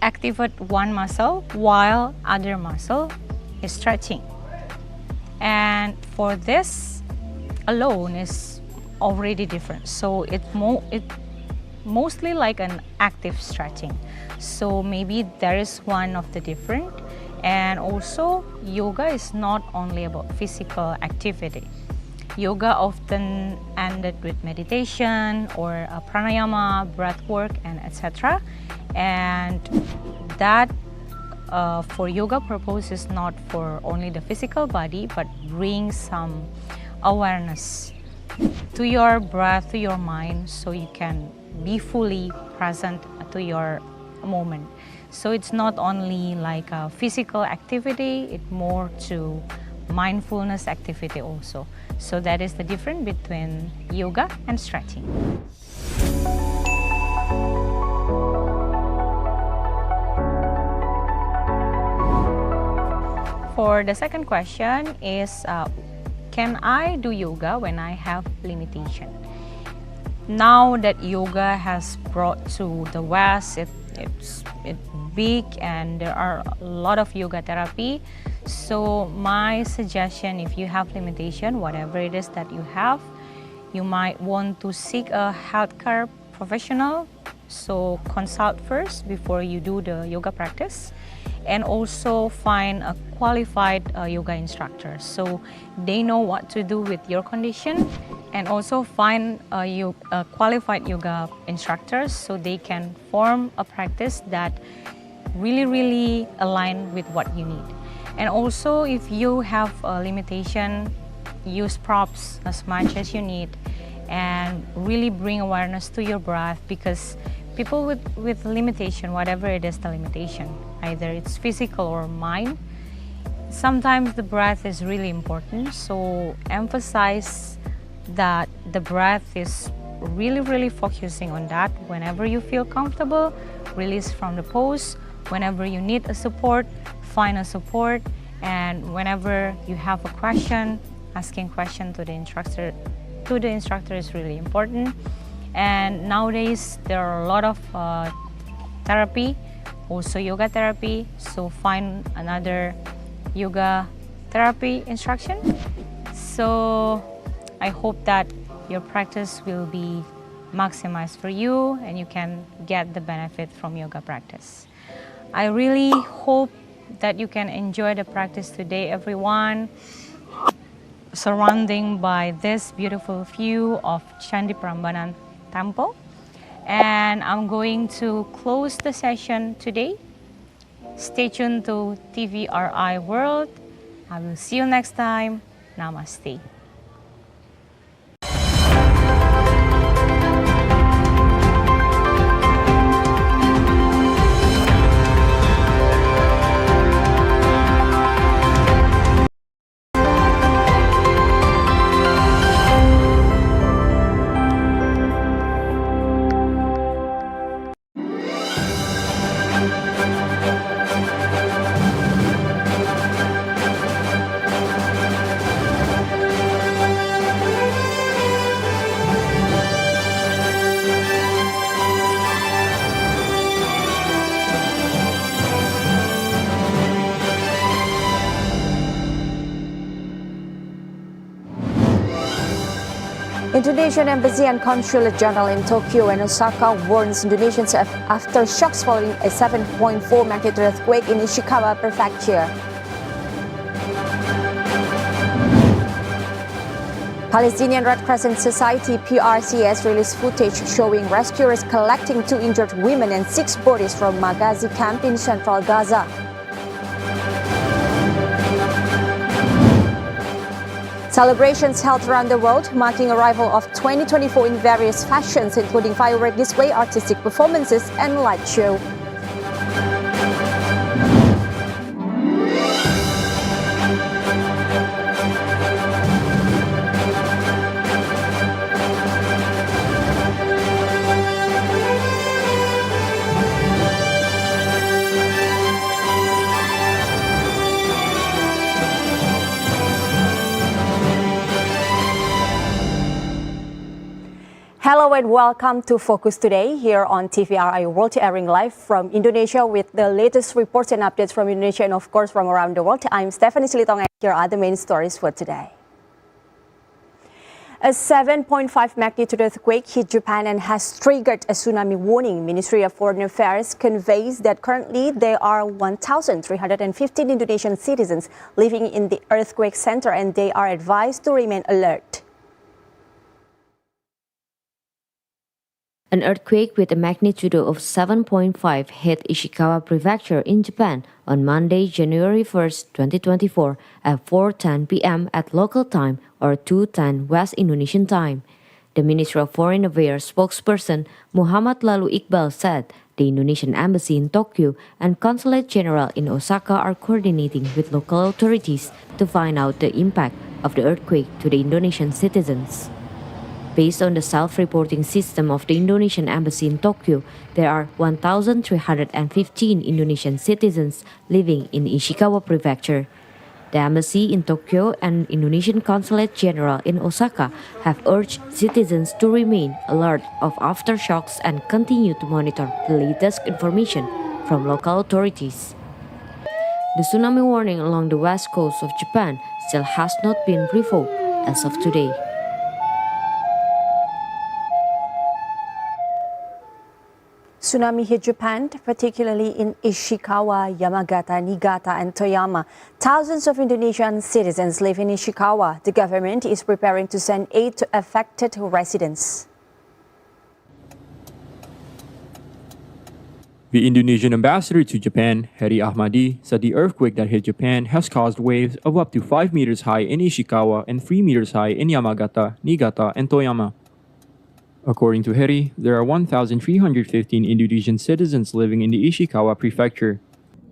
activate one muscle while other muscle is stretching. And for this alone is already different. So it mostly like an active stretching. So maybe there is one of the different. And also yoga is not only about physical activity. Yoga often ended with meditation or pranayama, breath work, and etc. And that for yoga purpose is not for only the physical body, but bring some awareness to your breath, to your mind, so you can be fully present to your moment. So it's not only like a physical activity, it's more to mindfulness activity also. So that is the difference between yoga and stretching. For the second question is, can I do yoga when I have limitation? Now that yoga has brought to the West, it's big and there are a lot of yoga therapy. So my suggestion, if you have limitation, whatever it is that you have, you might want to seek a healthcare professional. So consult first before you do the yoga practice, and also find a qualified yoga instructor. So they know what to do with your condition, and also find a qualified yoga instructors so they can form a practice that really align with what you need. And also if you have a limitation, use props as much as you need and really bring awareness to your breath, because people with limitation, whatever it is the limitation, either it's physical or mind, sometimes the breath is really important. So emphasize that the breath is really focusing on that. Whenever you feel comfortable, release from the pose. Whenever you need a support, find a support. And whenever you have a question, asking question to the instructor is really important. And nowadays there are a lot of therapy, also yoga therapy. So find another yoga therapy instruction. So I hope that your practice will be maximized for you and you can get the benefit from yoga practice. I really hope that you can enjoy the practice today, everyone, surrounding by this beautiful view of Candi Prambanan Temple. And I'm going to close the session today. Stay tuned to TVRI World. I will see you next time. Namaste. Indonesian Embassy and Consulate General in Tokyo and Osaka warns Indonesians of aftershocks following a 7.4 magnitude earthquake in Ishikawa Prefecture. Palestinian Red Crescent Society (PRCS) released footage showing rescuers collecting 2 injured women and 6 bodies from Maghazi camp in central Gaza. Celebrations held around the world, marking arrival of 2024 in various fashions, including firework display, artistic performances, and light show. Hello Hello and welcome to Focus Today here on TVRI World, airing live from Indonesia with the latest reports and updates from Indonesia and of course from around the world. I'm Stephanie Silitong and here are the main stories for today. A 7.5 magnitude earthquake hit Japan and has triggered a tsunami warning. Ministry of Foreign Affairs conveys that currently there are 1,315 Indonesian citizens living in the earthquake center and they are advised to remain alert. An earthquake with a magnitude of 7.5 hit Ishikawa Prefecture in Japan on Monday, January 1, 2024 at 4:10 p.m. at local time or 2:10 West Indonesian time. The Ministry of Foreign Affairs spokesperson Muhammad Lalu Iqbal said the Indonesian Embassy in Tokyo and Consulate General in Osaka are coordinating with local authorities to find out the impact of the earthquake to the Indonesian citizens. Based on the self-reporting system of the Indonesian Embassy in Tokyo, there are 1,315 Indonesian citizens living in Ishikawa Prefecture. The Embassy in Tokyo and Indonesian Consulate General in Osaka have urged citizens to remain alert of aftershocks and continue to monitor the latest information from local authorities. The tsunami warning along the west coast of Japan still has not been revoked as of today. Tsunami hit Japan, particularly in Ishikawa, Yamagata, Niigata, and Toyama. Thousands of Indonesian citizens live in Ishikawa. The government is preparing to send aid to affected residents. The Indonesian ambassador to Japan, Heri Ahmadi, said the earthquake that hit Japan has caused waves of up to 5 meters high in Ishikawa and 3 meters high in Yamagata, Niigata, and Toyama. According to Heri, there are 1,315 Indonesian citizens living in the Ishikawa prefecture.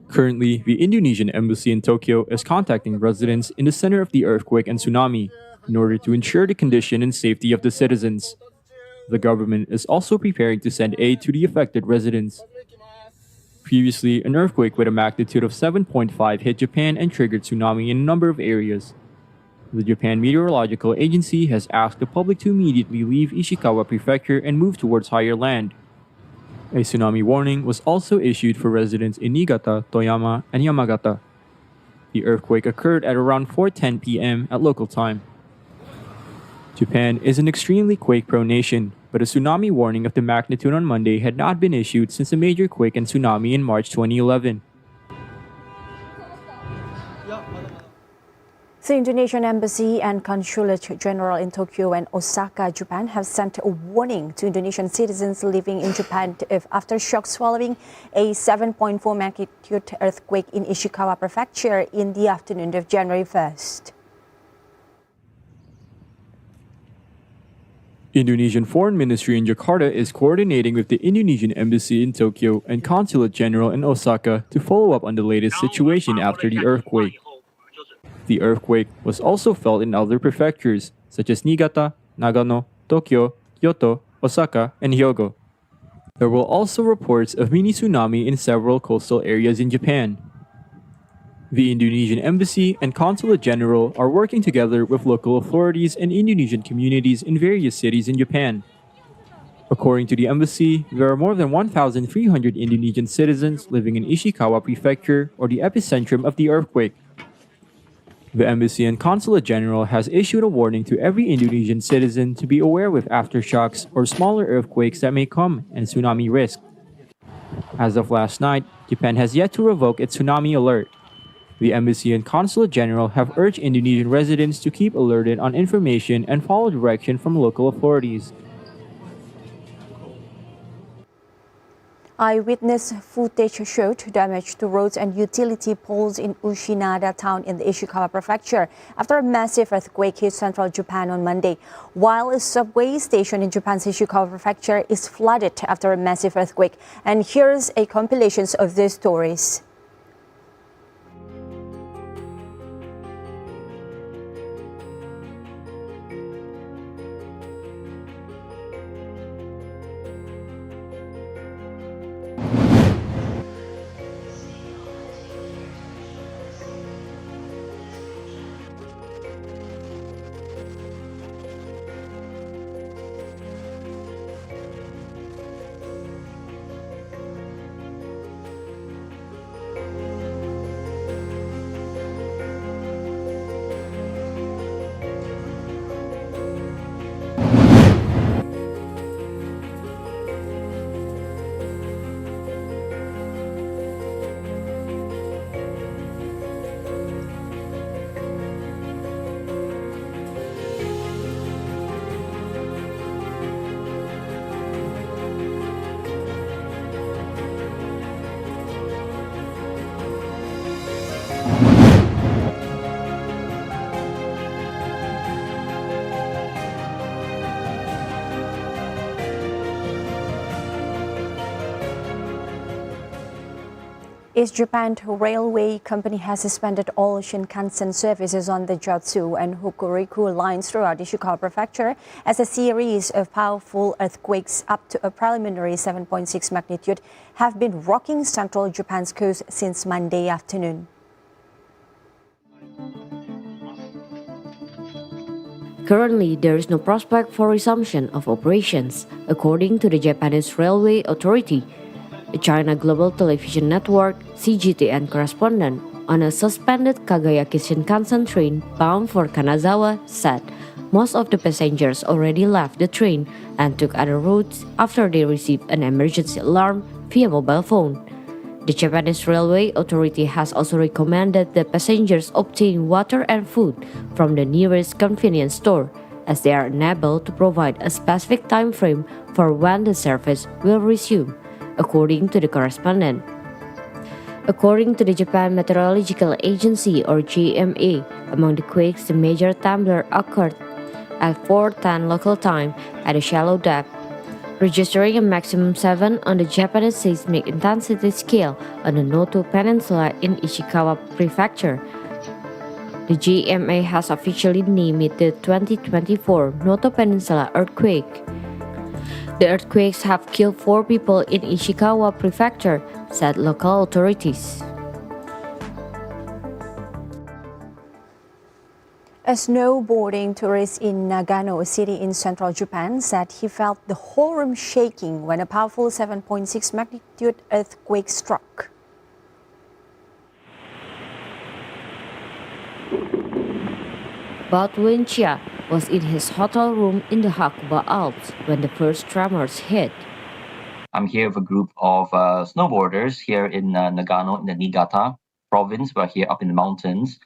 Currently, the Indonesian embassy in Tokyo is contacting residents in the center of the earthquake and tsunami in order to ensure the condition and safety of the citizens. The government is also preparing to send aid to the affected residents. Previously, an earthquake with a magnitude of 7.5 hit Japan and triggered tsunami in a number of areas. The Japan Meteorological Agency has asked the public to immediately leave Ishikawa Prefecture and move towards higher land. A tsunami warning was also issued for residents in Niigata, Toyama, and Yamagata. The earthquake occurred at around 4:10 p.m. at local time. Japan is an extremely quake-prone nation, but a tsunami warning of the magnitude on Monday had not been issued since a major quake and tsunami in March 2011. The Indonesian Embassy and Consulate General in Tokyo and Osaka, Japan have sent a warning to Indonesian citizens living in Japan if aftershocks following a 7.4 magnitude earthquake in Ishikawa Prefecture in the afternoon of January 1st. Indonesian Foreign Ministry in Jakarta is coordinating with the Indonesian Embassy in Tokyo and Consulate General in Osaka to follow up on the latest situation after the earthquake. The earthquake was also felt in other prefectures such as Niigata, Nagano, Tokyo, Kyoto, Osaka, and Hyogo. There were also reports of mini tsunami in several coastal areas in Japan. The Indonesian Embassy and Consulate General are working together with local authorities and Indonesian communities in various cities in Japan. According to the embassy, there are more than 1,300 Indonesian citizens living in Ishikawa Prefecture or the epicentrum of the earthquake. The Embassy and Consulate General has issued a warning to every Indonesian citizen to be aware with aftershocks or smaller earthquakes that may come and tsunami risk. As of last night, Japan has yet to revoke its tsunami alert. The Embassy and Consulate General have urged Indonesian residents to keep alerted on information and follow direction from local authorities. Eyewitness footage showed damage to roads and utility poles in Ushinada town in the Ishikawa prefecture after a massive earthquake hit central Japan on Monday, while a subway station in Japan's Ishikawa prefecture is flooded after a massive earthquake. And here's a compilation of these stories. East Japan Railway Company has suspended all Shinkansen services on the Jotsu and Hokuriku lines throughout Ishikawa Prefecture as a series of powerful earthquakes up to a preliminary 7.6 magnitude have been rocking central Japan's coast since Monday afternoon. Currently, there is no prospect for resumption of operations, according to the Japanese Railway Authority. A China Global Television Network (CGTN) correspondent on a suspended Kagayaki Shinkansen train bound for Kanazawa said most of the passengers already left the train and took other routes after they received an emergency alarm via mobile phone. The Japanese Railway Authority has also recommended that passengers obtain water and food from the nearest convenience store, as they are unable to provide a specific time frame for when the service will resume, according to the correspondent. According to the Japan Meteorological Agency or JMA, among the quakes, the major tremor occurred at 4:10 local time at a shallow depth, registering a maximum 7 on the Japanese seismic intensity scale on the Noto Peninsula in Ishikawa Prefecture. The JMA has officially named it the 2024 Noto Peninsula earthquake. The earthquakes have killed 4 people in Ishikawa Prefecture, said local authorities. A snowboarding tourist in Nagano, a city in central Japan, said he felt the whole room shaking when a powerful 7.6 magnitude earthquake struck. Baldwin Chia was in his hotel room in the Hakuba Alps when the first tremors hit. I'm here with a group of snowboarders here in Nagano in the Niigata province. We're here up in the mountains.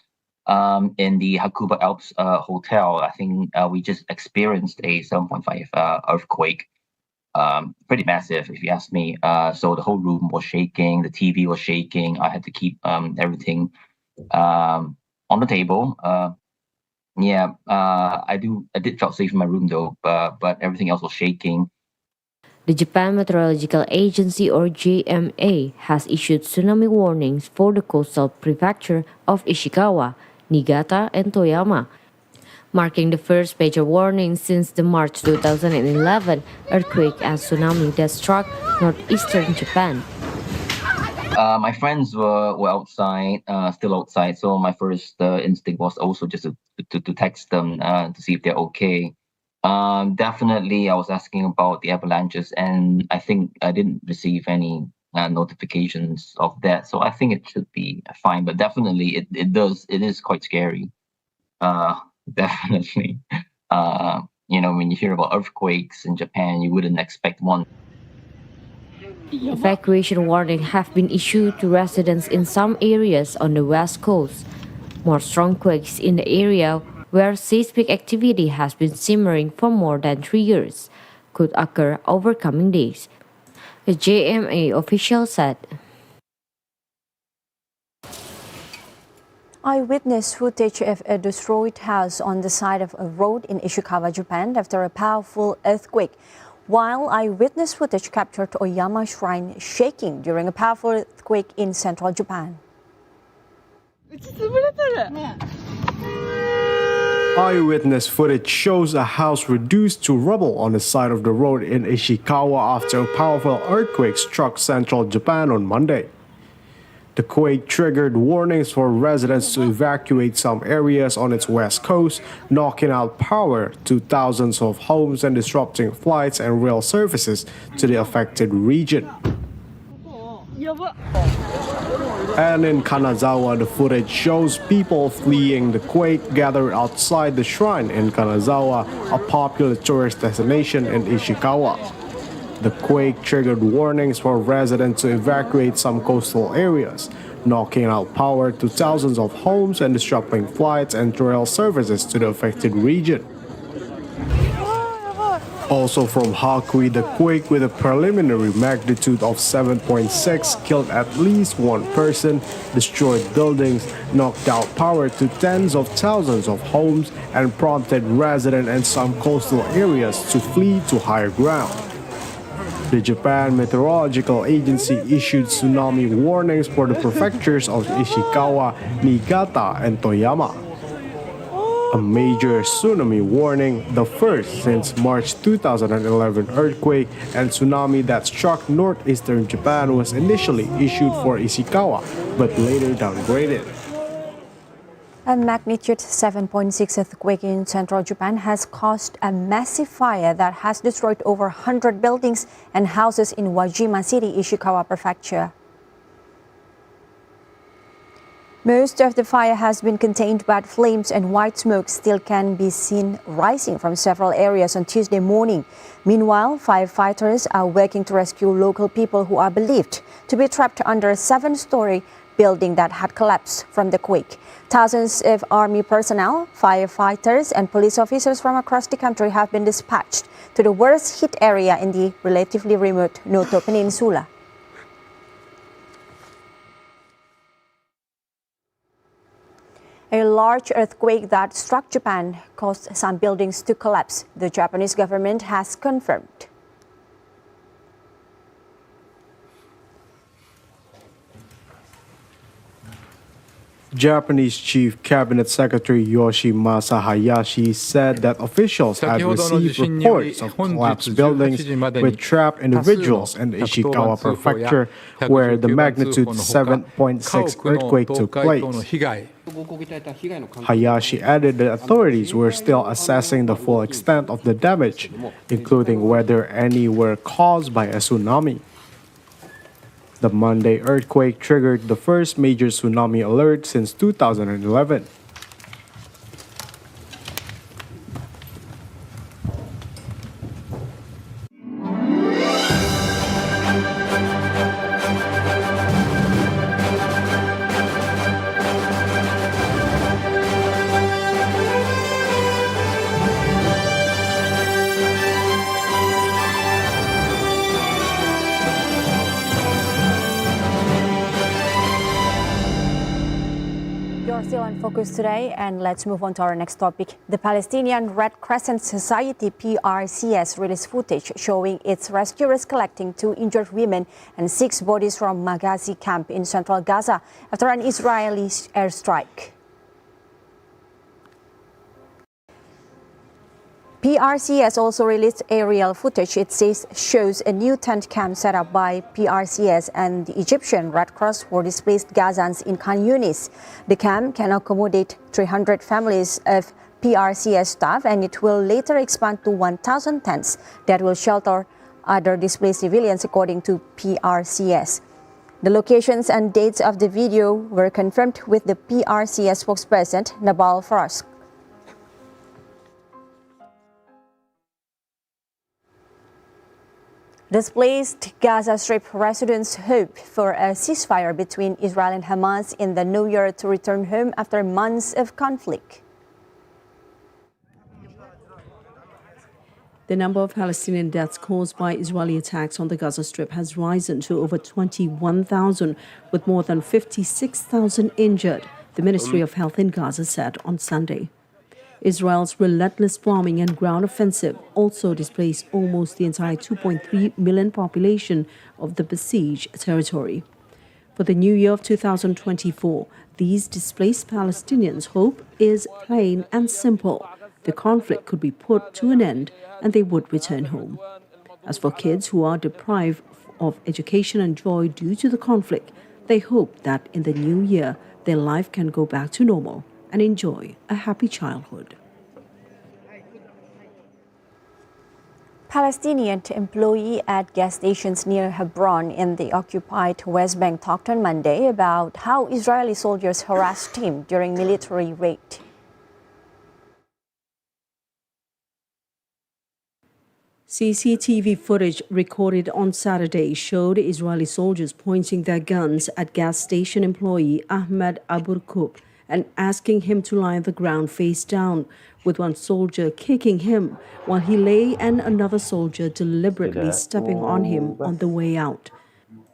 In the Hakuba Alps hotel. I think we just experienced a 7.5 earthquake. Pretty massive, if you ask me. So the whole room was shaking, the TV was shaking. I had to keep everything on the table. I did feel safe in my room though, but everything else was shaking. The Japan Meteorological Agency or JMA has issued tsunami warnings for the coastal prefecture of Ishikawa, Niigata, and Toyama, marking the first major warning since the March 2011 earthquake and tsunami that struck northeastern Japan. My friends were outside, still outside, so my first instinct was also just to text them to see if they're okay. Definitely, I was asking about the avalanches, and I think I didn't receive any notifications of that, so I think it should be fine. But definitely, it is quite scary. Definitely, when you hear about earthquakes in Japan, you wouldn't expect one. Evacuation warnings have been issued to residents in some areas on the west coast. More strong quakes in the area where seismic activity has been simmering for more than 3 years could occur over coming days, a JMA official said. Eyewitness footage of a destroyed house on the side of a road in Ishikawa, Japan after a powerful earthquake, while eyewitness footage captured Oyama Shrine shaking during a powerful earthquake in central Japan. Eyewitness footage shows a house reduced to rubble on the side of the road in Ishikawa after a powerful earthquake struck central Japan on Monday. The quake triggered warnings for residents to evacuate some areas on its west coast, knocking out power to thousands of homes and disrupting flights and rail services to the affected region. And in Kanazawa, the footage shows people fleeing the quake gathered outside the shrine in Kanazawa, a popular tourist destination in Ishikawa. The quake triggered warnings for residents to evacuate some coastal areas, knocking out power to thousands of homes and disrupting flights and rail services to the affected region. Also from Hakui, the quake with a preliminary magnitude of 7.6 killed at least 1 person, destroyed buildings, knocked out power to tens of thousands of homes, and prompted residents in some coastal areas to flee to higher ground. The Japan Meteorological Agency issued tsunami warnings for the prefectures of Ishikawa, Niigata, and Toyama. A major tsunami warning, the first since March 2011 earthquake and tsunami that struck northeastern Japan, was initially issued for Ishikawa, but later downgraded. A magnitude 7.6 earthquake in central Japan has caused a massive fire that has destroyed over 100 buildings and houses in Wajima City, Ishikawa Prefecture. Most of the fire has been contained, but flames and white smoke still can be seen rising from several areas on Tuesday morning. Meanwhile, firefighters are working to rescue local people who are believed to be trapped under a 7-story building that had collapsed from the quake. Thousands of army personnel, firefighters, and police officers from across the country have been dispatched to the worst hit area in the relatively remote Noto Peninsula. A large earthquake that struck Japan caused some buildings to collapse, the Japanese government has confirmed. Japanese Chief Cabinet Secretary Yoshimasa Hayashi said that officials had received reports of collapsed buildings with trapped individuals in the Ishikawa Prefecture, where the magnitude 7.6 earthquake took place. Hayashi added that authorities were still assessing the full extent of the damage, including whether any were caused by a tsunami. The Monday earthquake triggered the first major tsunami alert since 2011. You're still on Focus today, and let's move on to our next topic. The Palestinian Red Crescent Society (PRCS) released footage showing its rescuers collecting 2 injured women and 6 bodies from Maghazi camp in central Gaza after an Israeli airstrike. PRCS also released aerial footage it says shows a new tent camp set up by PRCS and the Egyptian Red Cross for displaced Gazans in Khan Yunis. The camp can accommodate 300 families of PRCS staff, and it will later expand to 1,000 tents that will shelter other displaced civilians, according to PRCS. The locations and dates of the video were confirmed with the PRCS spokesperson, Nabal Frost. Displaced Gaza Strip residents hope for a ceasefire between Israel and Hamas in the new year to return home after months of conflict. The number of Palestinian deaths caused by Israeli attacks on the Gaza Strip has risen to over 21,000, with more than 56,000 injured, the Ministry of Health in Gaza said on Sunday. Israel's relentless bombing and ground offensive also displaced almost the entire 2.3 million population of the besieged territory. For the new year of 2024, these displaced Palestinians' hope is plain and simple. The conflict could be put to an end and they would return home. As for kids who are deprived of education and joy due to the conflict, they hope that in the new year their life can go back to normal and enjoy a happy childhood. Palestinian employee at gas stations near Hebron in the occupied West Bank talked on Monday about how Israeli soldiers harassed him during military raid. CCTV footage recorded on Saturday showed Israeli soldiers pointing their guns at gas station employee Ahmed Aburkub and asking him to lie on the ground face down, with one soldier kicking him while he lay and another soldier deliberately stepping on him on the way out.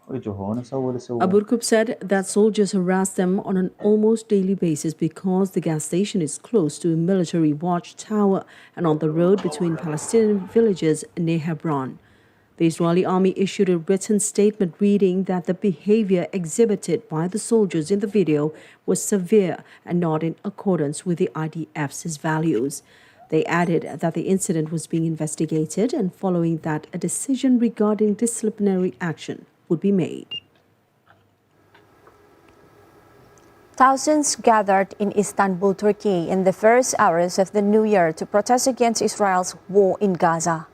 Aburkub said that soldiers harass them on an almost daily basis because the gas station is close to a military watchtower and on the road between Palestinian villages near Hebron. The Israeli army issued a written statement reading that the behavior exhibited by the soldiers in the video was severe and not in accordance with the IDF's values. They added that the incident was being investigated, and following that, a decision regarding disciplinary action would be made. Thousands gathered in Istanbul, Turkey in the first hours of the new year to protest against Israel's war in Gaza.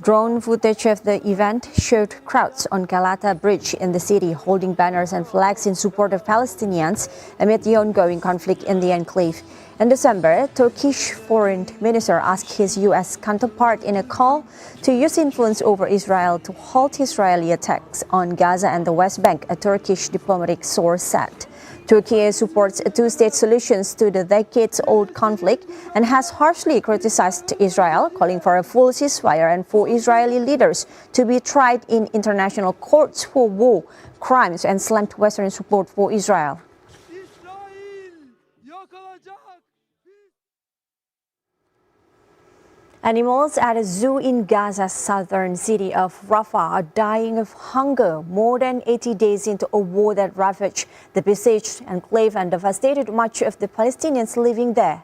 Drone footage of the event showed crowds on Galata Bridge in the city holding banners and flags in support of Palestinians amid the ongoing conflict in the enclave. In December, Turkish Foreign Minister asked his U.S. counterpart in a call to use influence over Israel to halt Israeli attacks on Gaza and the West Bank, a Turkish diplomatic source said. Turkey supports a two-state solution to the decades-old conflict and has harshly criticized Israel, calling for a full ceasefire and for Israeli leaders to be tried in international courts for war crimes, and slammed Western support for Israel. Animals at a zoo in Gaza's southern city of Rafah are dying of hunger more than 80 days into a war that ravaged the besieged enclave and devastated much of the Palestinians living there.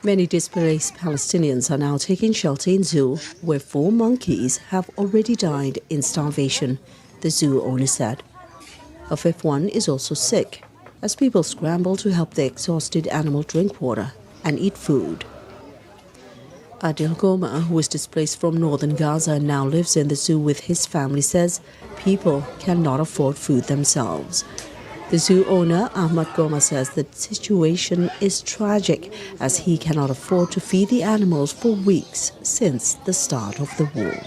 Many displaced Palestinians are now taking shelter in zoo, where 4 monkeys have already died in starvation, the zoo owner said. A 5th one is also sick, as people scramble to help the exhausted animal drink water and eat food. Adil Goma, who is displaced from northern Gaza and now lives in the zoo with his family, says people cannot afford food themselves. The zoo owner, Ahmad Goma, says the situation is tragic, as he cannot afford to feed the animals for weeks since the start of the war.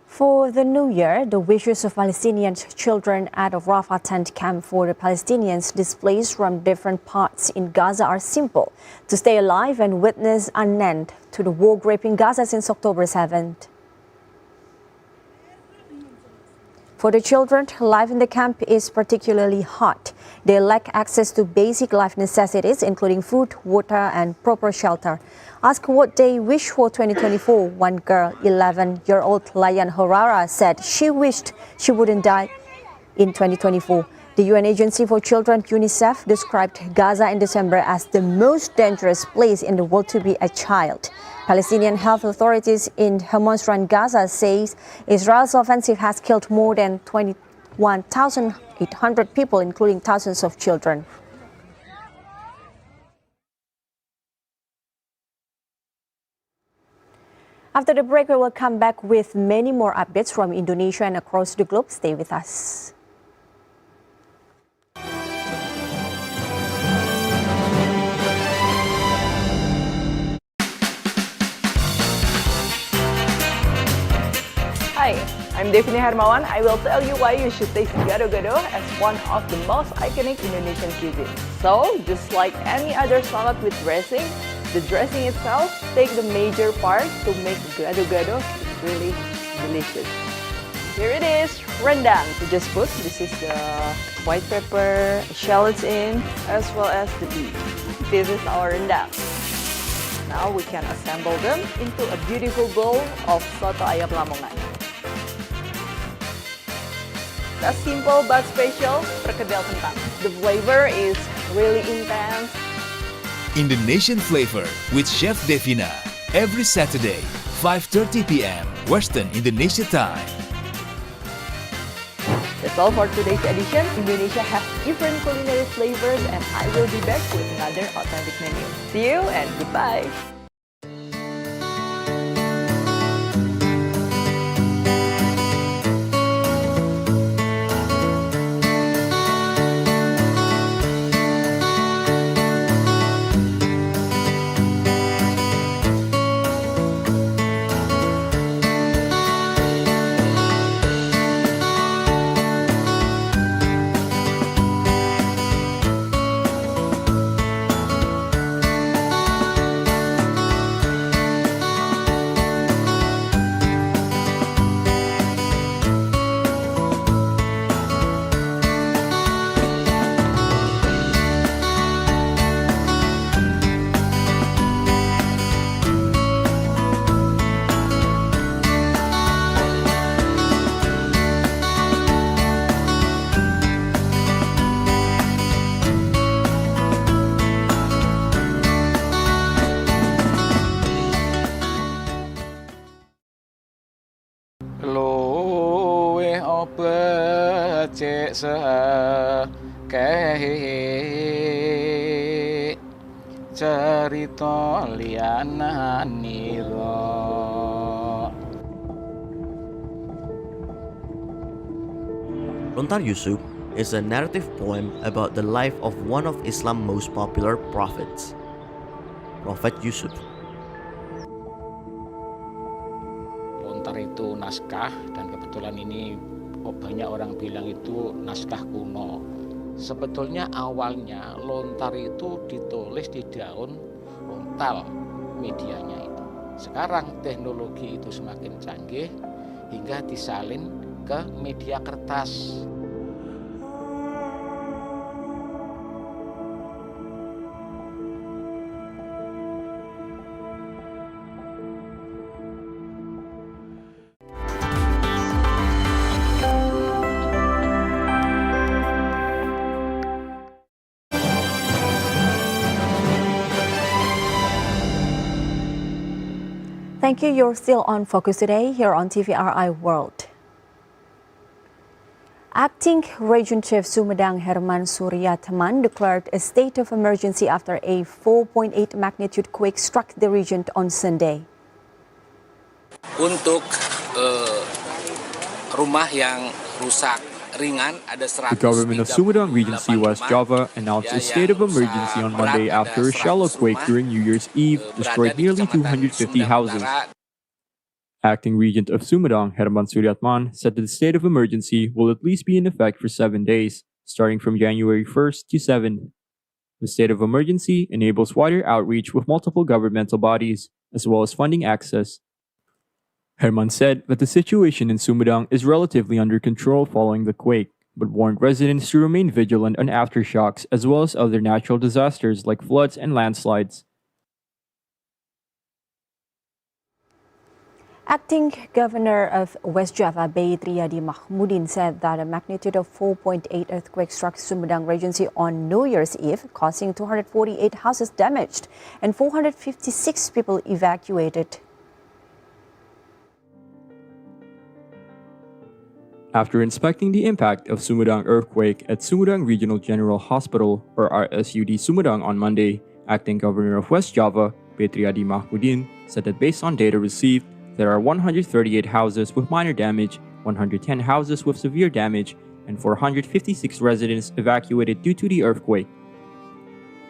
For the new year, the wishes of Palestinian children at a Rafah tent camp for the Palestinians displaced from different parts in Gaza are simple: to stay alive and witness an end to the war gripping Gaza since October 7th. For the children, life in the camp is particularly hard. They lack access to basic life necessities, including food, water, and proper shelter. Asked what they wish for 2024, one girl, 11-year-old Layan Horara, said she wished she wouldn't die in 2024. The UN Agency for Children, UNICEF, described Gaza in December as the most dangerous place in the world to be a child. Palestinian health authorities in Hamas-run Gaza says Israel's offensive has killed more than 21,800 people, including thousands of children. After the break, we will come back with many more updates from Indonesia and across the globe. Stay with us. Hi, I'm Devini Hermawan. I will tell you why you should taste gado-gado as one of the most iconic Indonesian cuisine. So, just like any other salad with dressing, the dressing itself takes the major part to make gado-gado really delicious. Here it is, rendang. You just put, this is the white pepper, shallots in, as well as the beef. This is our rendang. Now we can assemble them into a beautiful bowl of soto ayam Lamongan. The simple but special perkedel kentang. The flavor is really intense. Indonesian flavor with Chef Devina. Every Saturday, 5:30 p.m. Western Indonesia time. That's all for today's edition. Indonesia has different culinary flavors, and I will be back with another authentic menu. See you and goodbye. sekehe cerita liananira. Lontar Yusuf is a narrative poem about the life of one of Islam's most popular prophets, Prophet Yusuf. Lontar itu naskah, dan kebetulan ini banyak orang bilang itu naskah kuno. Sebetulnya awalnya lontar itu ditulis di daun lontar medianya itu. Sekarang teknologi itu semakin canggih hingga disalin ke media kertas. Thank you. You're still on Focus Today here on TVRI World. Acting Region Chief Sumedang Herman Suryatman declared a state of emergency after a 4.8 magnitude quake struck the region on Sunday. Untuk rumah yang rusak ringan ada 100. The government of Sumedang Regency, West Java, announced a state of emergency on Monday after a shallow quake during New Year's Eve destroyed nearly 250 houses. Acting Regent of Sumedang, Herman Suryatman, said that the state of emergency will at least be in effect for 7 days, starting from January 1st to 7th. The state of emergency enables wider outreach with multiple governmental bodies, as well as funding access. Herman said that the situation in Sumedang is relatively under control following the quake, but warned residents to remain vigilant on aftershocks as well as other natural disasters like floods and landslides. Acting Governor of West Java, Triadi Mahmudin, said that a magnitude of 4.8 earthquake struck Sumedang Regency on New Year's Eve, causing 248 houses damaged and 456 people evacuated. After inspecting the impact of Sumedang earthquake at Sumedang Regional General Hospital, or RSUD Sumedang, on Monday, Acting Governor of West Java, Triadi Mahmudin, said that based on data received, there are 138 houses with minor damage, 110 houses with severe damage, and 456 residents evacuated due to the earthquake.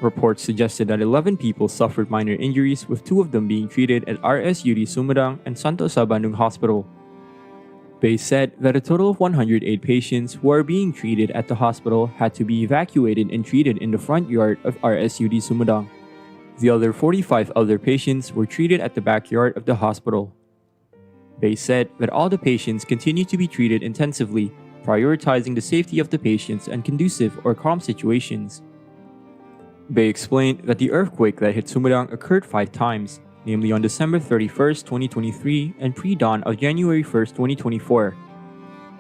Reports suggested that 11 people suffered minor injuries, with 2 of them being treated at RSUD Sumedang and Santosa Bandung Hospital. Bay said that a total of 108 patients who are being treated at the hospital had to be evacuated and treated in the front yard of RSUD Sumedang. The other 45 other patients were treated at the backyard of the hospital. Bay said that all the patients continue to be treated intensively, prioritizing the safety of the patients and conducive or calm situations. Bay explained that the earthquake that hit Sumedang occurred 5 times, namely on December 31st, 2023 and pre-dawn of January 1st, 2024.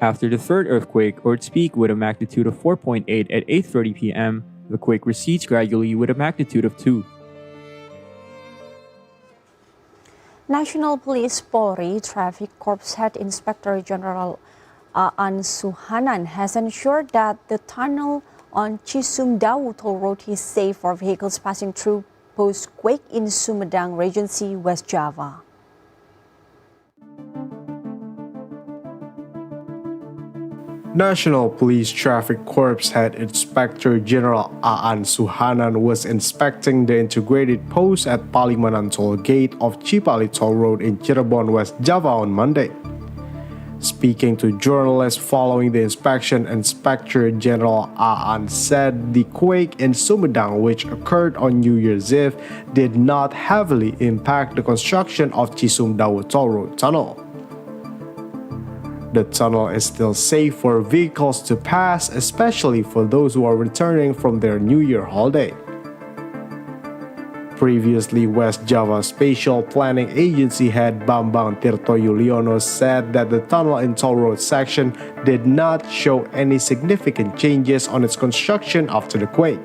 After the third earthquake, or its peak with a magnitude of 4.8 at 8:30 p.m., the quake recedes gradually with a magnitude of 2. National Police Polri Traffic Corps Head Inspector General Aan Suhanan has ensured that the tunnel on Cisumdawu Toll Road is safe for vehicles passing through post-quake in Sumedang Regency, West Java. National Police Traffic Corps Head Inspector General Aan Suhanan was inspecting the integrated post at Palimanan Toll Gate of Cipali Toll Road in Cirebon, West Java on Monday. Speaking to journalists following the inspection, Inspector General Aan said the quake in Sumedang, which occurred on New Year's Eve, did not heavily impact the construction of Cisumdawu Toll Road Tunnel. The tunnel is still safe for vehicles to pass, especially for those who are returning from their New Year holiday. Previously, West Java Spatial Planning Agency head Bambang Tirto Yuliono said that the tunnel in Toll Road section did not show any significant changes on its construction after the quake.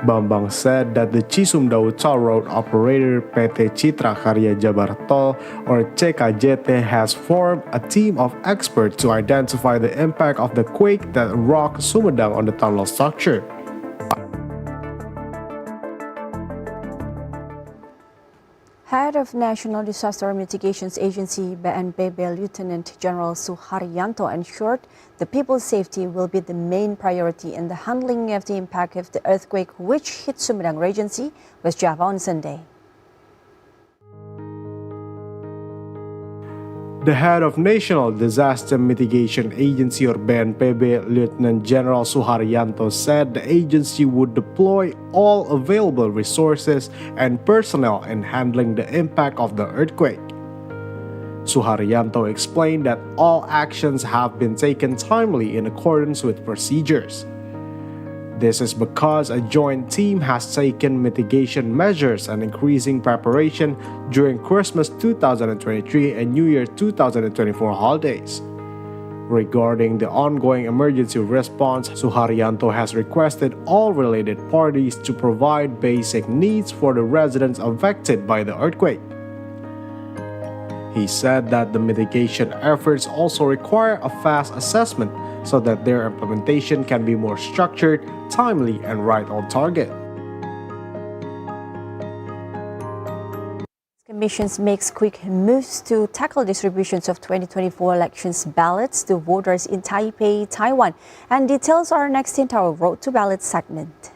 Bambang said that the Cisumdawu Toll Road operator PT Citra Karya Jabar Tol or CKJT has formed a team of experts to identify the impact of the quake that rocked Sumedang on the tunnel structure. Head of National Disaster Mitigations Agency BNPB Lieutenant General Suharyanto ensured the people's safety will be the main priority in the handling of the impact of the earthquake which hit Sumedang Regency, West Java on Sunday. The head of National Disaster Mitigation Agency or BNPB, Lieutenant General Suharyanto said the agency would deploy all available resources and personnel in handling the impact of the earthquake. Suharyanto explained that all actions have been taken timely in accordance with procedures. This is because a joint team has taken mitigation measures and increasing preparation during Christmas 2023 and New Year 2024 holidays. Regarding the ongoing emergency response, Suharyanto has requested all related parties to provide basic needs for the residents affected by the earthquake. He said that the mitigation efforts also require a fast assessment so that their implementation can be more structured, timely, and right on target. Commissions makes quick moves to tackle distributions of 2024 elections ballots to voters in Taipei, Taiwan. And details are next in our Road to Ballot segment.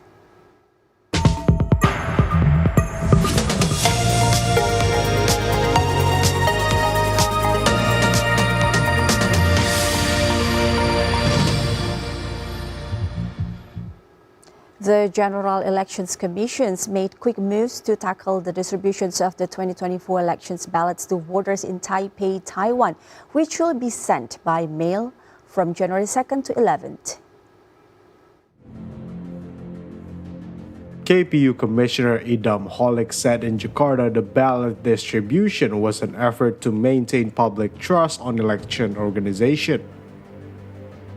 The General Elections Commissions made quick moves to tackle the distributions of the 2024 elections ballots to voters in Taipei, Taiwan, which will be sent by mail from January 2nd to 11th. KPU Commissioner Idam Holik said in Jakarta the ballot distribution was an effort to maintain public trust on election organization.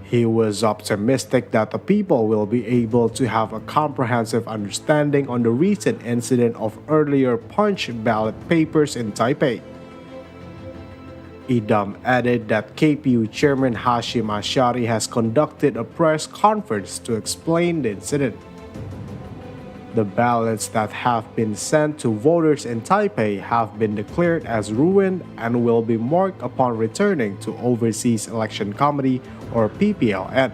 He was optimistic that the people will be able to have a comprehensive understanding on the recent incident of earlier punched ballot papers in Taipei. Idam added that KPU Chairman Hashim Ashari has conducted a press conference to explain the incident. The ballots that have been sent to voters in Taipei have been declared as ruined and will be marked upon returning to Overseas Election Committee or PPLN.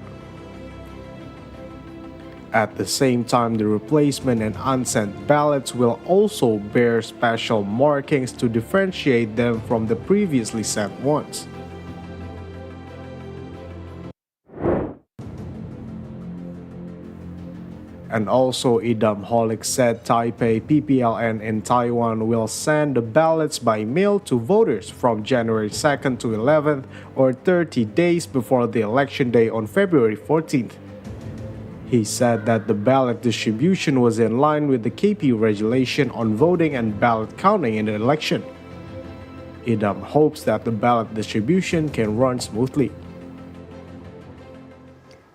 At the same time, the replacement and unsent ballots will also bear special markings to differentiate them from the previously sent ones. And also, Idam Holik said Taipei PPLN in Taiwan will send the ballots by mail to voters from January 2nd to 11th or 30 days before the election day on February 14th. He said that the ballot distribution was in line with the KPU regulation on voting and ballot counting in the election. Idam hopes that the ballot distribution can run smoothly.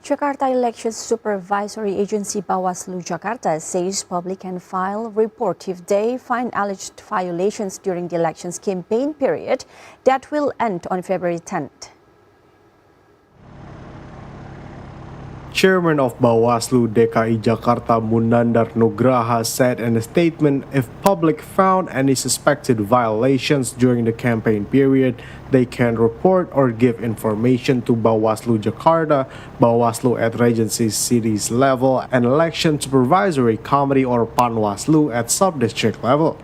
Jakarta Elections Supervisory Agency Bawaslu Jakarta says public can file report if they find alleged violations during the elections campaign period that will end on February 10th. Chairman of Bawaslu DKI Jakarta Munandar Nugraha said in a statement if public found any suspected violations during the campaign period, they can report or give information to Bawaslu Jakarta, Bawaslu at Regency Cities level, and Election Supervisory Committee or Panwaslu at sub-district level.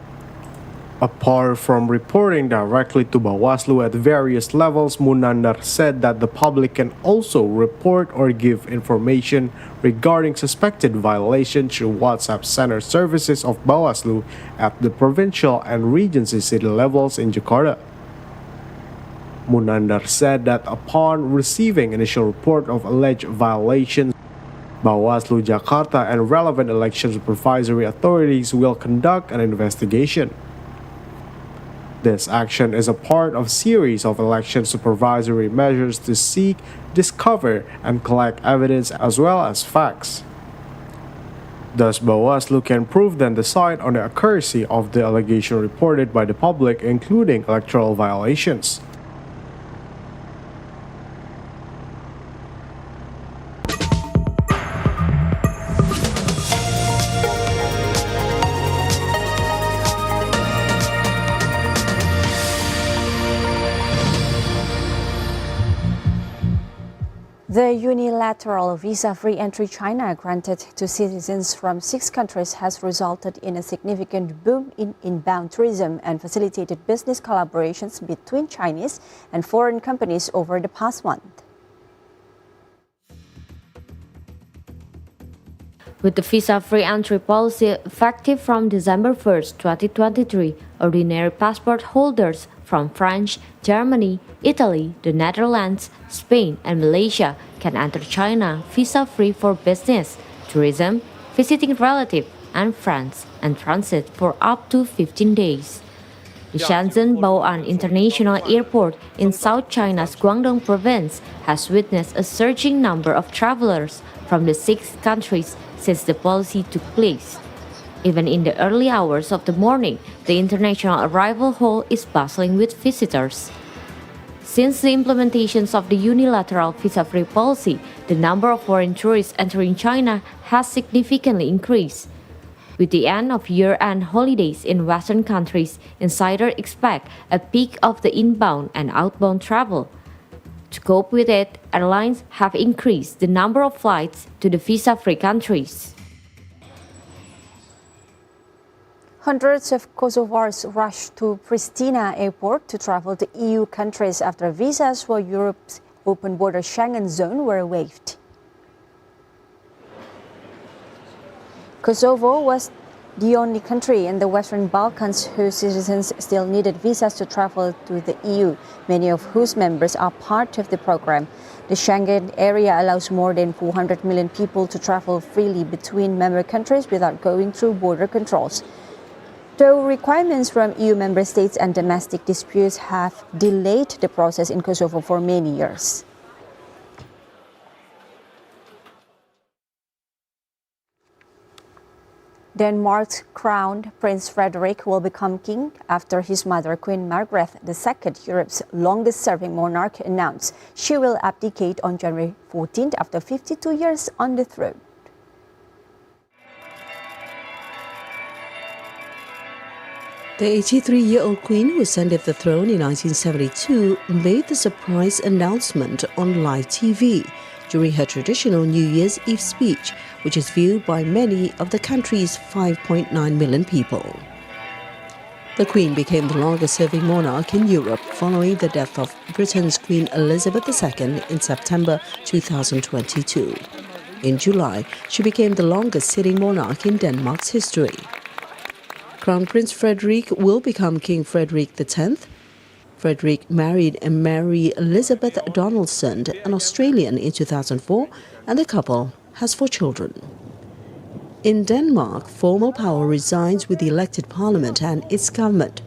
Apart from reporting directly to Bawaslu at various levels, Munandar said that the public can also report or give information regarding suspected violations through WhatsApp center services of Bawaslu at the provincial and Regency City levels in Jakarta. Munandar said that upon receiving initial report of alleged violations, Bawaslu Jakarta and relevant election supervisory authorities will conduct an investigation. This action is a part of a series of election supervisory measures to seek, discover, and collect evidence as well as facts. Thus, Bawaslu can prove then decide on the accuracy of the allegation reported by the public, including electoral violations. The unilateral visa-free entry China granted to citizens from 6 countries has resulted in a significant boom in inbound tourism and facilitated business collaborations between Chinese and foreign companies over the past month. With the visa-free entry policy effective from December 1, 2023, ordinary passport holders from France, Germany, Italy, the Netherlands, Spain, and Malaysia can enter China visa-free for business, tourism, visiting relatives and friends, and transit for up to 15 days. The Shenzhen Bao'an International Airport in South China's Guangdong province has witnessed a surging number of travelers from the 6 countries since the policy took place. Even in the early hours of the morning, the international arrival hall is bustling with visitors. Since the implementations of the unilateral visa-free policy, the number of foreign tourists entering China has significantly increased. With the end of year-end holidays in Western countries, insiders expect a peak of the inbound and outbound travel. To cope with it, airlines have increased the number of flights to the visa-free countries. Hundreds of Kosovars rushed to Pristina airport to travel to EU countries after visas for Europe's open border Schengen zone were waived. Kosovo was the only country in the Western Balkans whose citizens still needed visas to travel to the EU, many of whose members are part of the program. The Schengen area allows more than 400 million people to travel freely between member countries without going through border controls. Though requirements from EU member states and domestic disputes have delayed the process in Kosovo for many years. Denmark's crowned Prince Frederik will become king after his mother, Queen Margaret II, Europe's longest-serving monarch, announced she will abdicate on January 14th after 52 years on the throne. The 83-year-old queen, who ascended the throne in 1972, made the surprise announcement on live TV during her traditional New Year's Eve speech, which is viewed by many of the country's 5.9 million people. The Queen became the longest-serving monarch in Europe following the death of Britain's Queen Elizabeth II in September 2022. In July, she became the longest-sitting monarch in Denmark's history. Crown Prince Frederik will become King Frederick X. Frederick married Mary Elizabeth Donaldson, an Australian, in 2004, and the couple has 4 children. In Denmark, formal power resides with the elected parliament and its government.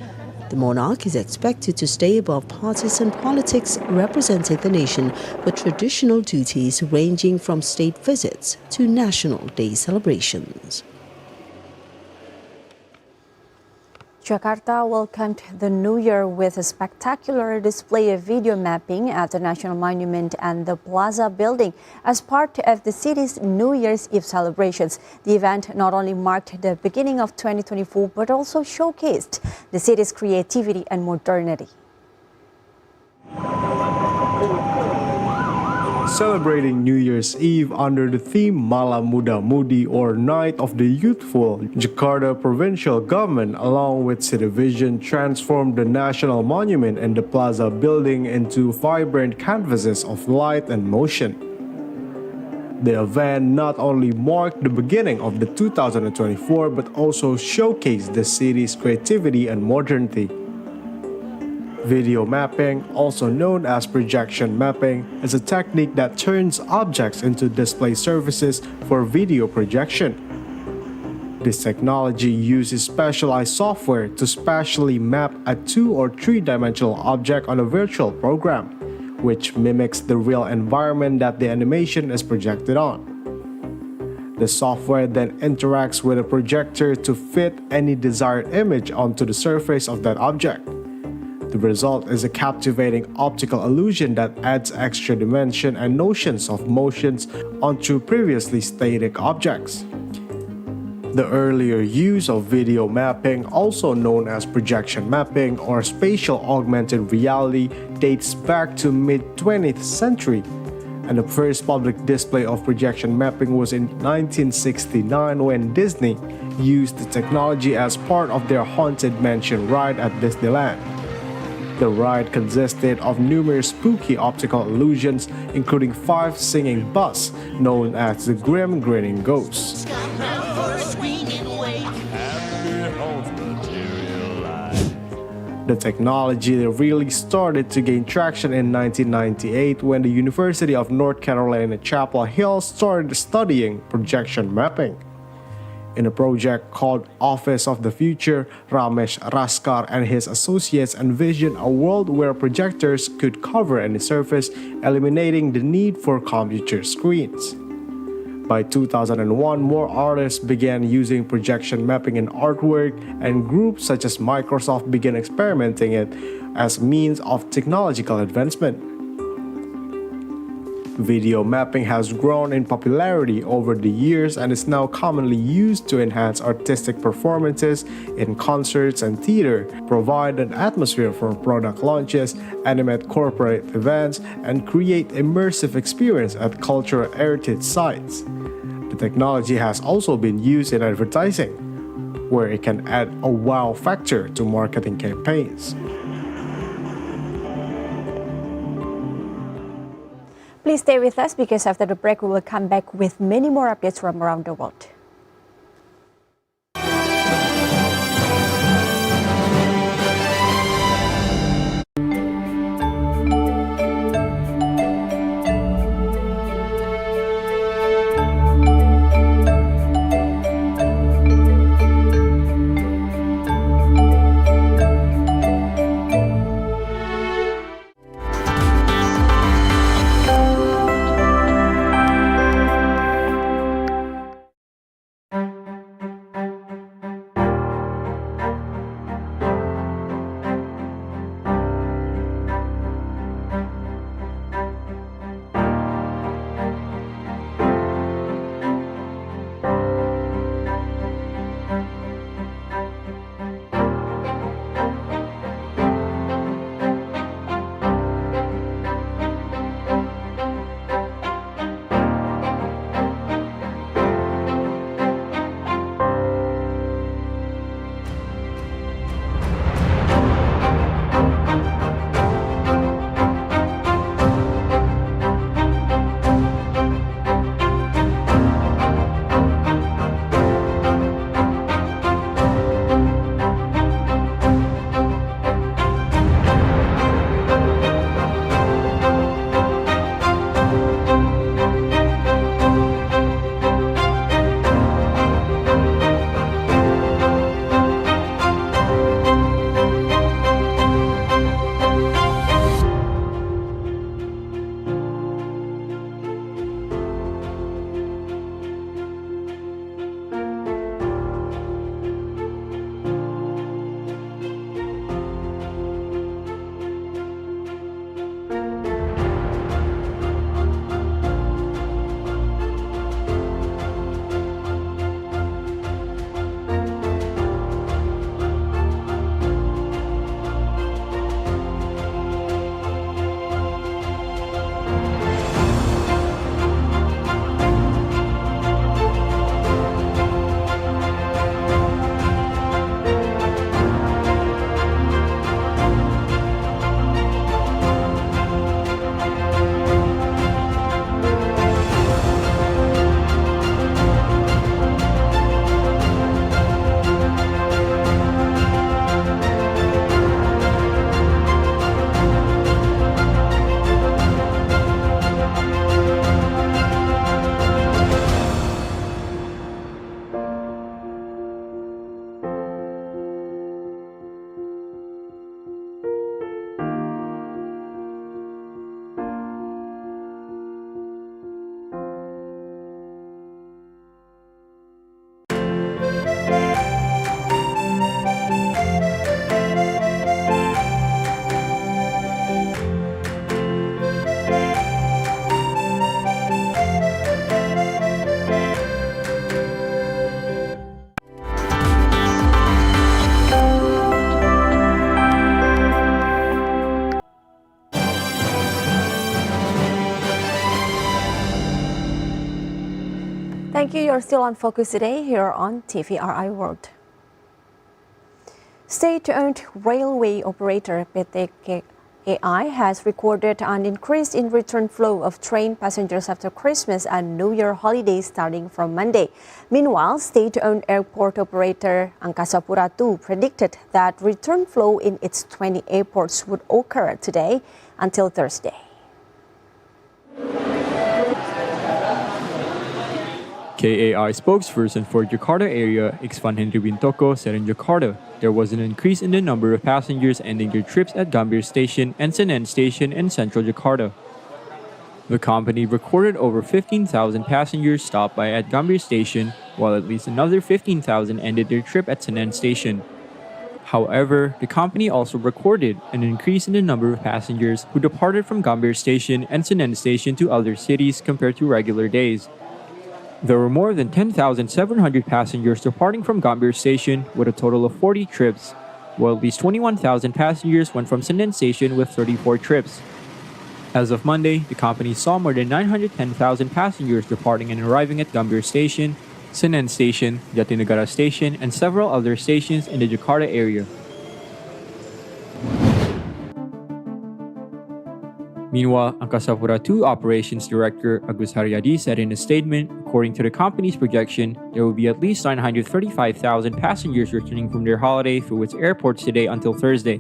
The monarch is expected to stay above partisan politics, representing the nation with traditional duties ranging from state visits to National Day celebrations. Jakarta welcomed the New Year with a spectacular display of video mapping at the National Monument and the Plaza building as part of the city's New Year's Eve celebrations. The event not only marked the beginning of 2024 but also showcased the city's creativity and modernity. Celebrating New Year's Eve under the theme Malam Muda Mudi, or Night of the Youthful, Jakarta provincial government along with City Vision transformed the National Monument and the Plaza building into vibrant canvases of light and motion. The event not only marked the beginning of the 2024 but also showcased the city's creativity and modernity. Video mapping, also known as projection mapping, is a technique that turns objects into display surfaces for video projection. This technology uses specialized software to spatially map a 2- or 3-dimensional object on a virtual program, which mimics the real environment that the animation is projected on. The software then interacts with a projector to fit any desired image onto the surface of that object. The result is a captivating optical illusion that adds extra dimension and notions of motions onto previously static objects. The earlier use of video mapping, also known as projection mapping or spatial augmented reality, dates back to mid-20th century, and the first public display of projection mapping was in 1969 when Disney used the technology as part of their Haunted Mansion ride at Disneyland. The ride consisted of numerous spooky optical illusions, including 5 singing bus known as the Grim Grinning Ghosts. The technology really started to gain traction in 1998 when the University of North Carolina Chapel Hill started studying projection mapping. In a project called Office of the Future, Ramesh Raskar and his associates envisioned a world where projectors could cover any surface, eliminating the need for computer screens. By 2001, more artists began using projection mapping in artwork, and groups such as Microsoft began experimenting it as means of technological advancement. Video mapping has grown in popularity over the years and is now commonly used to enhance artistic performances in concerts and theater, provide an atmosphere for product launches, animate corporate events, and create immersive experience at cultural heritage sites. The technology has also been used in advertising, where it can add a wow factor to marketing campaigns. Please stay with us because after the break, we will come back with many more updates from around the world. Thank you. You're still on Focus today here on TVRI World. State-owned railway operator TVRI has recorded an increase in return flow of train passengers after Christmas and New Year holidays starting from Monday. Meanwhile, state-owned airport operator Angkasa Pura II predicted that return flow in its 20 airports would occur today until Thursday. KAI spokesperson for Jakarta area, Iksvan Henry Wintoko, said in Jakarta, there was an increase in the number of passengers ending their trips at Gambir Station and Senen Station in central Jakarta. The company recorded over 15,000 passengers stop by at Gambir Station, while at least another 15,000 ended their trip at Senen Station. However, the company also recorded an increase in the number of passengers who departed from Gambir Station and Senen Station to other cities compared to regular days. There were more than 10,700 passengers departing from Gambir Station with a total of 40 trips, while at least 21,000 passengers went from Senen Station with 34 trips. As of Monday, the company saw more than 910,000 passengers departing and arriving at Gambir Station, Senen Station, Jatinegara Station, and several other stations in the Jakarta area. Meanwhile, Angkasa Pura II Operations Director Agus Haryadi said in a statement, according to the company's projection, there will be at least 935,000 passengers returning from their holiday through its airports today until Thursday.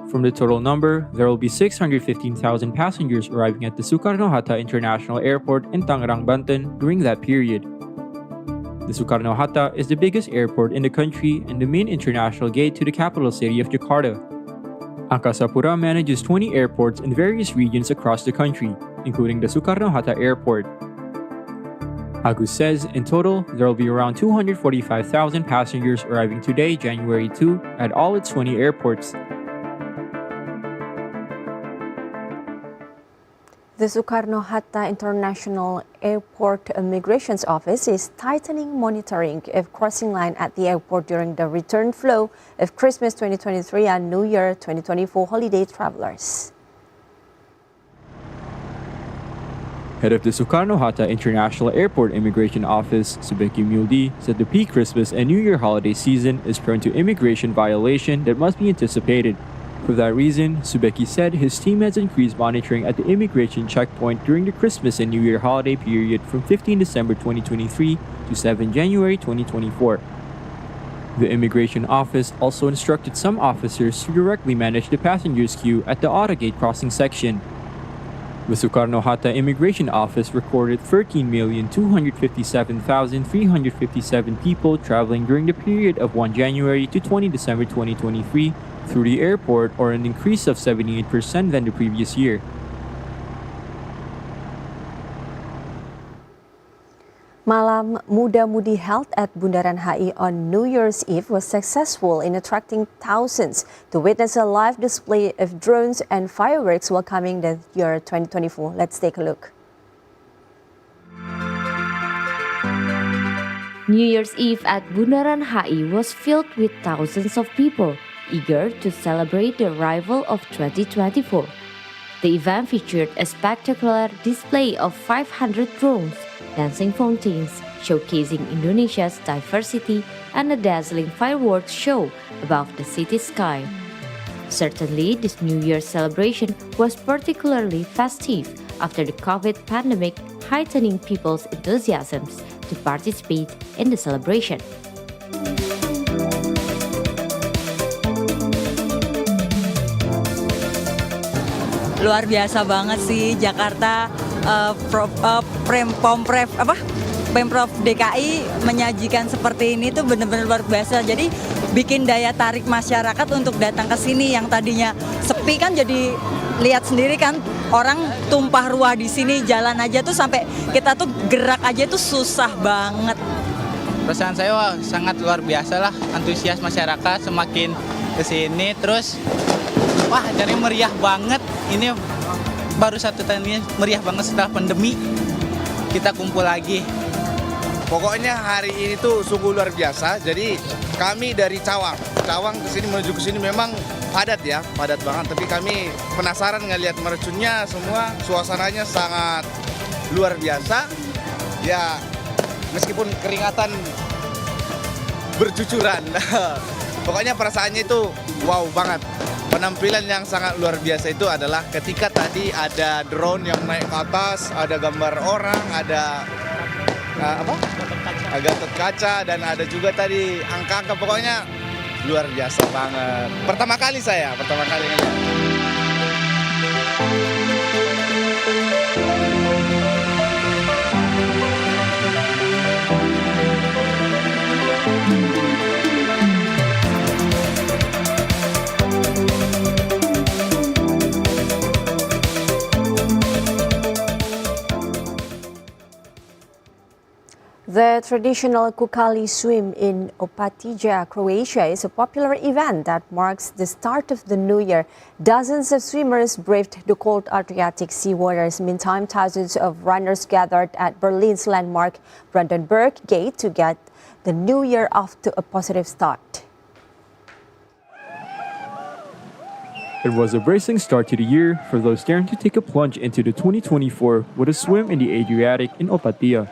From the total number, there will be 615,000 passengers arriving at the Soekarno-Hatta International Airport in Tangerang, Banten during that period. The Soekarno-Hatta is the biggest airport in the country and the main international gate to the capital city of Jakarta. Angkasa Pura manages 20 airports in various regions across the country, including the Soekarno-Hatta Airport. Agus says, in total, there will be around 245,000 passengers arriving today, January 2, at all its 20 airports. The Soekarno-Hatta International Airport Immigrations Office is tightening monitoring of crossing line at the airport during the return flow of Christmas 2023 and New Year 2024 holiday travelers. Head of the Soekarno-Hatta International Airport Immigration Office, Subeki Muldi, said the peak Christmas and New Year holiday season is prone to immigration violation that must be anticipated. For that reason, Subeki said his team has increased monitoring at the immigration checkpoint during the Christmas and New Year holiday period from 15 December 2023 to 7 January 2024. The immigration office also instructed some officers to directly manage the passengers queue at the Autogate crossing section. The Soekarno-Hatta Immigration Office recorded 13,257,357 people traveling during the period of 1 January to 20 December 2023 through the airport, or an increase of 78% than the previous year. Malam Muda-Mudi held at Bundaran HI on New Year's Eve was successful in attracting thousands to witness a live display of drones and fireworks welcoming the year 2024. Let's take a look. New Year's Eve at Bundaran HI was filled with thousands of people eager to celebrate the arrival of 2024. The event featured a spectacular display of 500 drones, dancing fountains showcasing Indonesia's diversity, and a dazzling fireworks show above the city sky. Certainly, this New Year's celebration was particularly festive after the COVID pandemic, heightening people's enthusiasms to participate in the celebration. Luar biasa banget sih Jakarta, Pemprov DKI menyajikan seperti ini tuh benar-benar luar biasa. Jadi bikin daya tarik masyarakat untuk datang ke sini yang tadinya sepi kan, jadi lihat sendiri kan orang tumpah ruah di sini, jalan aja tuh sampai kita tuh gerak aja tuh susah banget. Perasaan saya wah, sangat luar biasa lah, antusias masyarakat semakin kesini terus. Wah, jadi meriah banget. Ini baru satu tahun ini meriah banget setelah pandemi. Kita kumpul lagi. Pokoknya hari ini tuh sungguh luar biasa. Jadi kami dari Cawang ke sini menuju ke sini memang padat ya, padat banget. Tapi kami penasaran ngelihat mercunnya semua, suasananya sangat luar biasa. Ya meskipun keringatan bercucuran. Pokoknya perasaannya itu wow banget. Penampilan yang sangat luar biasa itu adalah ketika tadi ada drone yang naik ke atas, ada gambar orang, ada Gatot kaca, dan ada juga tadi angka-angka. Pokoknya luar biasa banget. Pertama kali ngeliat. The traditional Kukali swim in Opatija, Croatia is a popular event that marks the start of the new year. Dozens of swimmers braved the cold Adriatic sea waters. Meantime, thousands of runners gathered at Berlin's landmark Brandenburg Gate to get the new year off to a positive start. It was a bracing start to the year for those daring to take a plunge into the 2024 with a swim in the Adriatic in Opatija.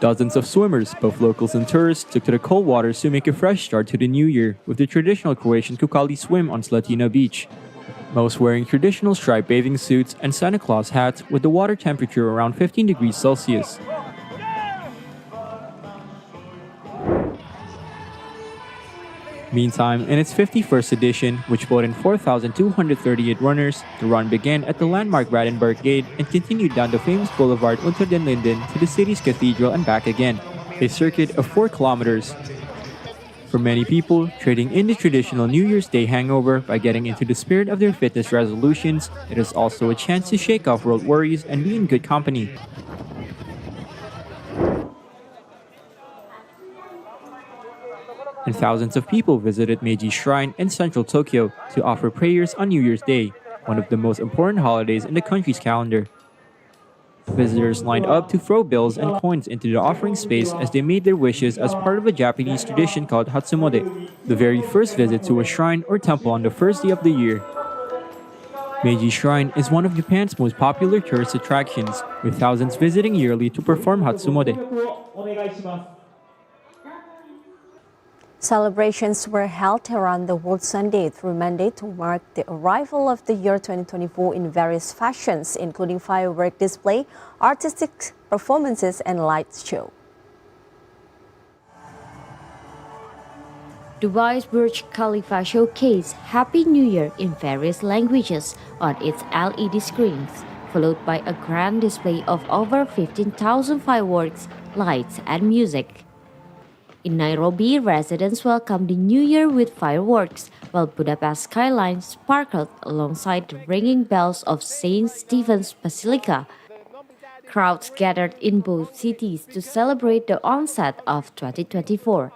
Dozens of swimmers, both locals and tourists, took to the cold waters to make a fresh start to the new year with the traditional Croatian Kukali swim on Slatina Beach. Most wearing traditional striped bathing suits and Santa Claus hats with the water temperature around 15 degrees Celsius. Meantime, in its 51st edition, which brought in 4,238 runners, the run began at the landmark Brandenburg Gate and continued down the famous boulevard Unter den Linden to the city's cathedral and back again, a circuit of 4 kilometers. For many people, trading in the traditional New Year's Day hangover by getting into the spirit of their fitness resolutions, it is also a chance to shake off world worries and be in good company. And thousands of people visited Meiji Shrine in central Tokyo to offer prayers on New Year's Day, one of the most important holidays in the country's calendar. Visitors lined up to throw bills and coins into the offering space as they made their wishes as part of a Japanese tradition called Hatsumode, the very first visit to a shrine or temple on the first day of the year. Meiji Shrine is one of Japan's most popular tourist attractions, with thousands visiting yearly to perform Hatsumode. Celebrations were held around the world Sunday through Monday to mark the arrival of the year 2024 in various fashions, including firework display, artistic performances, and light show. Dubai's Burj Khalifa showcased Happy New Year in various languages on its LED screens, followed by a grand display of over 15,000 fireworks, lights, and music. In Nairobi, residents welcomed the New Year with fireworks, while Budapest skyline sparkled alongside the ringing bells of St. Stephen's Basilica. Crowds gathered in both cities to celebrate the onset of 2024.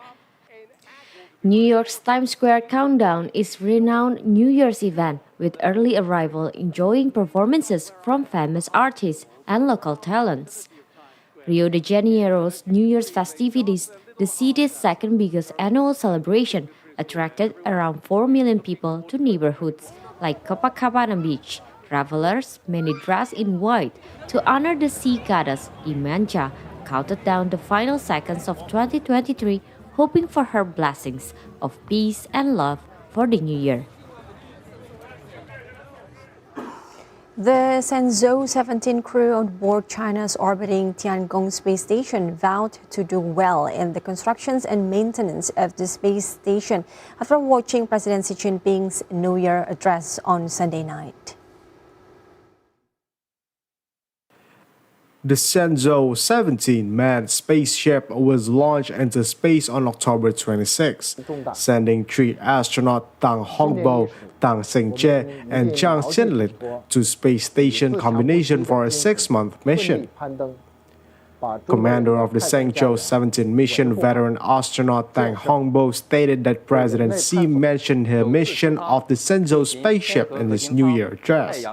New York's Times Square Countdown is a renowned New Year's event, with early arrival enjoying performances from famous artists and local talents. Rio de Janeiro's New Year's festivities, the city's second biggest annual celebration, attracted around 4 million people to neighborhoods like Copacabana Beach. Travelers, many dressed in white to honor the sea goddess Imancha, counted down the final seconds of 2023, hoping for her blessings of peace and love for the new year. The Shenzhou 17 crew on board China's orbiting Tiangong space station vowed to do well in the constructions and maintenance of the space station after watching President Xi Jinping's New Year address on Sunday night. The Shenzhou 17 manned spaceship was launched into space on October 26, sending 3 astronauts Tang Hongbo, Tang Xingjie, and Jiang Xinlin to space station combination for a 6-month mission. Commander of the Shenzhou 17 mission, veteran astronaut Tang Hongbo, stated that President Xi mentioned her mission of the Shenzhou spaceship in his New Year address.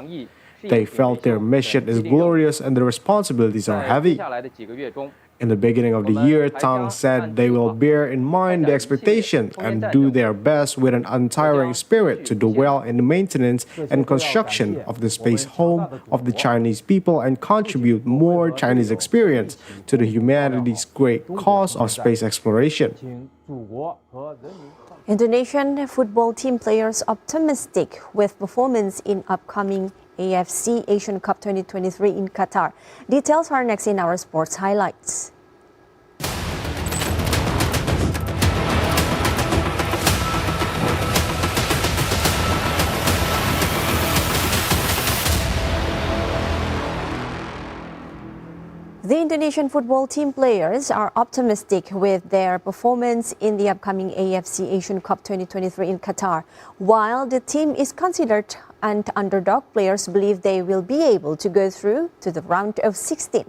They felt their mission is glorious and the responsibilities are heavy. In the beginning of the year, Tang said they will bear in mind the expectation and do their best with an untiring spirit to do well in the maintenance and construction of the space home of the Chinese people and contribute more Chinese experience to the humanity's great cause of space exploration. Indonesian football team players optimistic with performance in upcoming AFC Asian Cup 2023 in Qatar. Details are next in our sports highlights. The Indonesian football team players are optimistic with their performance in the upcoming AFC Asian Cup 2023 in Qatar. While the team is considered an underdog, players believe they will be able to go through to the round of 16.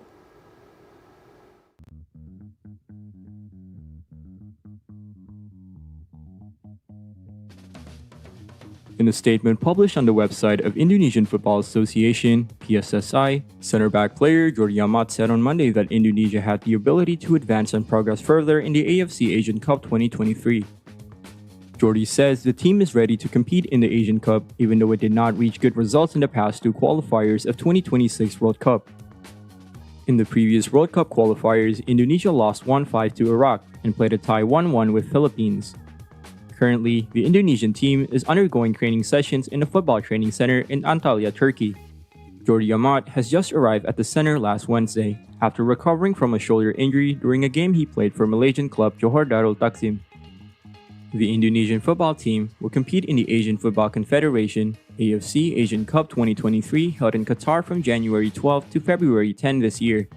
In a statement published on the website of Indonesian Football Association, PSSI, center-back player Januari Amat said on Monday that Indonesia had the ability to advance and progress further in the AFC Asian Cup 2023. Januari says the team is ready to compete in the Asian Cup even though it did not reach good results in the past two qualifiers of 2026 World Cup. In the previous World Cup qualifiers, Indonesia lost 1-5 to Iraq and played a tie 1-1 with Philippines. Currently, the Indonesian team is undergoing training sessions in a football training center in Antalya, Turkey. Januari Amat has just arrived at the center last Wednesday after recovering from a shoulder injury during a game he played for Malaysian club Johor Darul Takzim. The Indonesian football team will compete in the Asian Football Confederation AFC Asian Cup 2023 held in Qatar from January 12 to February 10 this year.